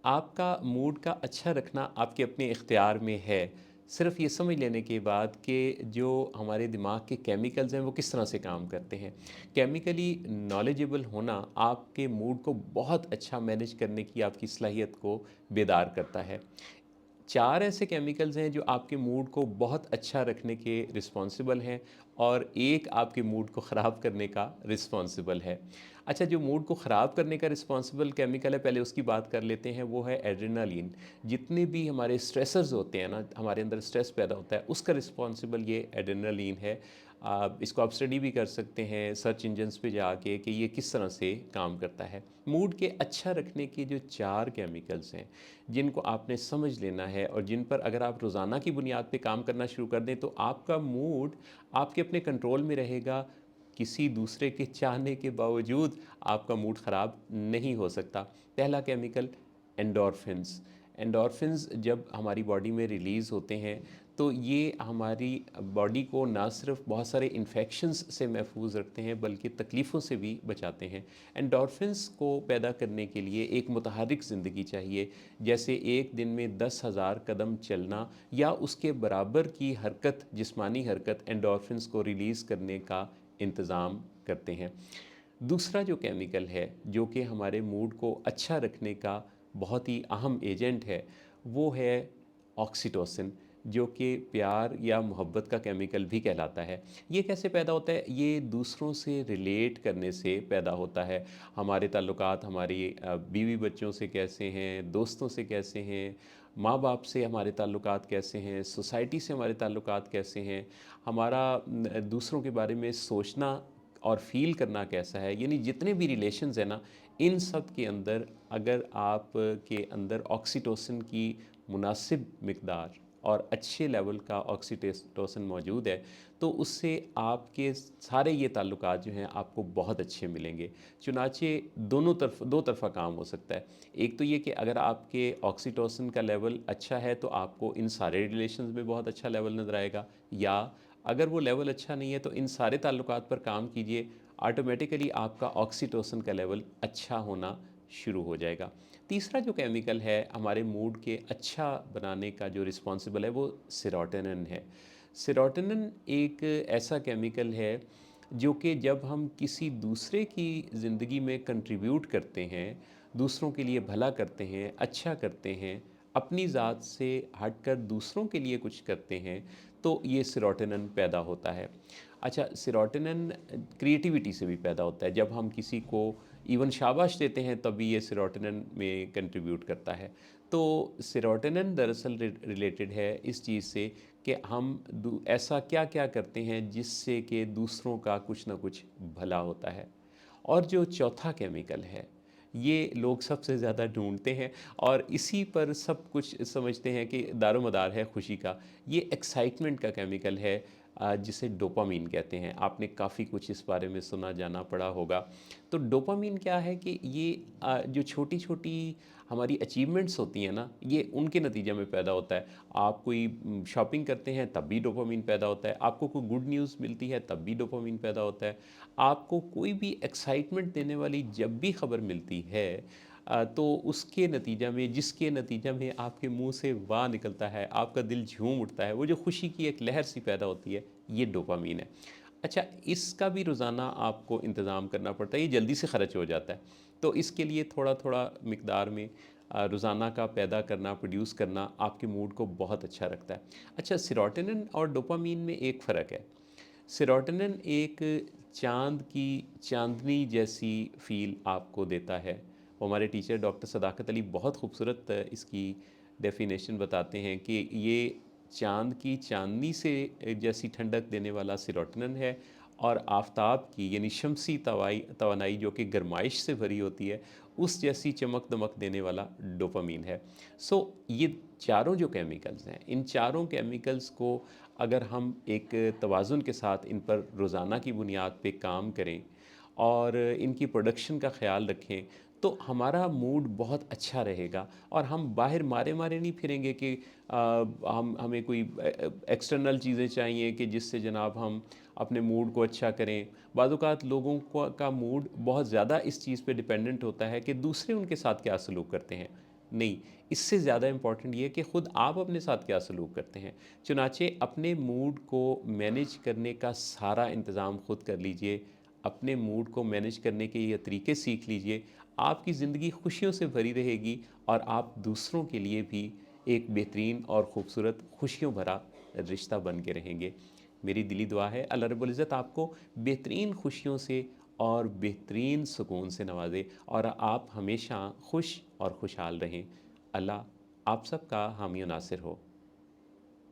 आपका मूड का अच्छा रखना आपके अपने इख्तियार में है। सिर्फ़ ये समझ लेने के बाद कि जो हमारे दिमाग के केमिकल्स हैं वो किस तरह से काम करते हैं। केमिकली नॉलेजेबल होना आपके मूड को बहुत अच्छा मैनेज करने की आपकी सलाहियत को बेदार करता है। 4 ऐसे केमिकल्स हैं जो आपके मूड को बहुत अच्छा रखने के रिस्पॉन्सिबल हैं और एक आपके मूड को ख़राब करने का रिस्पॉन्सिबल है। अच्छा, जो मूड को ख़राब करने का रिस्पॉन्सिबल केमिकल है, पहले उसकी बात कर लेते हैं, वो है एड्रेनालिन। जितने भी हमारे स्ट्रेसर्स होते हैं ना, हमारे अंदर स्ट्रेस पैदा होता है, उसका रिस्पॉन्सिबल ये एड्रेनालिन है। इसको आप स्टडी भी कर सकते हैं सर्च इंजन्स पे जाके कि ये किस तरह से काम करता है। मूड के अच्छा रखने के जो 4 केमिकल्स हैं, जिनको आपने समझ लेना है और जिन पर अगर आप रोज़ाना की बुनियाद पे काम करना शुरू कर दें तो आपका मूड आपके अपने कंट्रोल में रहेगा। किसी दूसरे के चाहने के बावजूद आपका मूड ख़राब नहीं हो सकता। पहला केमिकल एंडोर्फिन्स। एंडोर्फिन्स जब हमारी बॉडी में रिलीज़ होते हैं तो ये हमारी बॉडी को ना सिर्फ बहुत सारे इन्फेक्शंस से महफूज रखते हैं बल्कि तकलीफ़ों से भी बचाते हैं। एंडोर्फिन्स को पैदा करने के लिए एक मुतहर्रिक ज़िंदगी चाहिए, जैसे एक दिन में 10,000 कदम चलना या उसके बराबर की हरकत, जिस्मानी हरकत एंडोर्फिन्स को रिलीज़ करने का इंतज़ाम करते हैं। दूसरा जो केमिकल है जो कि हमारे मूड को अच्छा रखने का बहुत ही अहम एजेंट है, वो है ऑक्सीटोसिन, जो कि प्यार या मोहब्बत का केमिकल भी कहलाता है। ये कैसे पैदा होता है? ये दूसरों से रिलेट करने से पैदा होता है। हमारे ताल्लुकात हमारी बीवी बच्चों से कैसे हैं, दोस्तों से कैसे हैं, माँ बाप से हमारे ताल्लुकात कैसे हैं, सोसाइटी से हमारे ताल्लुकात कैसे हैं, हमारा दूसरों के बारे में सोचना और फ़ील करना कैसा है, यानी जितने भी रिलेशंस हैं ना, इन सब के अंदर अगर आप के अंदर ऑक्सीटोसिन की मुनासिब मिकदार और अच्छे लेवल का ऑक्सीटोसिन मौजूद है तो उससे आपके सारे ये ताल्लुकात जो हैं आपको बहुत अच्छे मिलेंगे। चुनाचे दोनों तरफ दो तरफ़ा काम हो सकता है। एक तो ये कि अगर आपके ऑक्सीटोसिन का लेवल अच्छा है तो आपको इन सारे रिलेशंस में बहुत अच्छा लेवल नज़र आएगा, या अगर वो लेवल अच्छा नहीं है तो इन सारे ताल्लुकात पर काम कीजिए, ऑटोमेटिकली आपका ऑक्सीटोसिन का लेवल अच्छा होना शुरू हो जाएगा। तीसरा जो केमिकल है हमारे मूड के अच्छा बनाने का जो रिस्पॉन्सिबल है वो सेरोटोनिन है। सेरोटोनिन एक ऐसा केमिकल है जो कि जब हम किसी दूसरे की ज़िंदगी में कंट्रीब्यूट करते हैं, दूसरों के लिए भला करते हैं, अच्छा करते हैं, अपनी ज़ात से हटकर दूसरों के लिए कुछ करते हैं, तो ये सेरोटोनिन पैदा होता है। अच्छा, सेरोटोनिन क्रिएटिविटी से भी पैदा होता है। जब हम किसी को इवन शाबाश देते हैं तब भी ये सेरोटोनिन में कंट्रीब्यूट करता है। तो सेरोटोनिन दरअसल रिलेटेड है इस चीज़ से कि हम ऐसा क्या क्या करते हैं जिससे कि दूसरों का कुछ ना कुछ भला होता है। और जो चौथा केमिकल है ये लोग सबसे ज़्यादा ढूंढते हैं और इसी पर सब कुछ समझते हैं कि दारोमदार है खुशी का, ये एक्साइटमेंट का केमिकल है, जिसे डोपामीन कहते हैं। आपने काफ़ी कुछ इस बारे में सुना जाना पड़ा होगा। तो डोपामीन क्या है कि ये जो छोटी छोटी हमारी अचीवमेंट्स होती हैं ना, ये उनके नतीजे में पैदा होता है। आप कोई शॉपिंग करते हैं तब भी डोपामीन पैदा होता है, आपको कोई गुड न्यूज़ मिलती है तब भी डोपामीन पैदा होता है, आपको कोई भी एक्साइटमेंट देने वाली जब भी खबर मिलती है तो उसके नतीजा में, जिसके नतीजा में आपके मुंह से वाह निकलता है, आपका दिल झूम उठता है, वो जो खुशी की एक लहर सी पैदा होती है, ये डोपामीन है। अच्छा, इसका भी रोज़ाना आपको इंतज़ाम करना पड़ता है, ये जल्दी से ख़र्च हो जाता है। तो इसके लिए थोड़ा थोड़ा मिकदार में रोज़ाना का पैदा करना, प्रोड्यूस करना आपके मूड को बहुत अच्छा रखता है। अच्छा, सेरोटोनिन और डोपामीन में एक फ़र्क है। सेरोटोनिन एक चाँद की चाँदनी जैसी फ़ील आपको देता है। वो हमारे टीचर डॉक्टर सदाकत अली बहुत खूबसूरत इसकी डेफ़िनेशन बताते हैं कि ये चाँद की चाँदनी से जैसी ठंडक देने वाला सेरोटोनिन है, और आफ़ताब की यानी शमसी तवानाई जो कि गर्माइश से भरी होती है, उस जैसी चमक-दमक देने वाला डोपामीन है। सो ये चारों जो केमिकल्स हैं, इन चारों केमिकल्स को अगर हम एक तवाज़ुन के साथ इन पर रोज़ाना की बुनियाद पे काम करें और इनकी प्रोडक्शन का ख़्याल रखें, तो हमारा मूड बहुत अच्छा रहेगा और हम बाहर मारे-मारे नहीं फिरेंगे कि हमें कोई एक्सटर्नल चीज़ें चाहिए कि जिससे जनाब हम अपने मूड को अच्छा करें। बाज़-औक़ात लोगों का मूड बहुत ज़्यादा इस चीज़ पे डिपेंडेंट होता है कि दूसरे उनके साथ क्या सलूक करते हैं। नहीं, इससे ज़्यादा इम्पॉर्टेंट ये है कि ख़ुद आप अपने साथ क्या सलूक करते हैं। चुनाचे अपने मूड को मैनेज करने का सारा इंतज़ाम ख़ुद कर लीजिए, अपने मूड को मैनेज करने के ये तरीके सीख लीजिए, आपकी ज़िंदगी खुशियों से भरी रहेगी और आप दूसरों के लिए भी एक बेहतरीन और ख़ूबसूरत खुशियों भरा रिश्ता बन के रहेंगे। मेरी दिली दुआ है अल्लाह रब्बुल इज़्ज़त आपको बेहतरीन खुशियों से और बेहतरीन सुकून से नवाज़े और आप हमेशा खुश और खुशहाल रहें। अल्लाह आप सबका हामी और नासिर हो।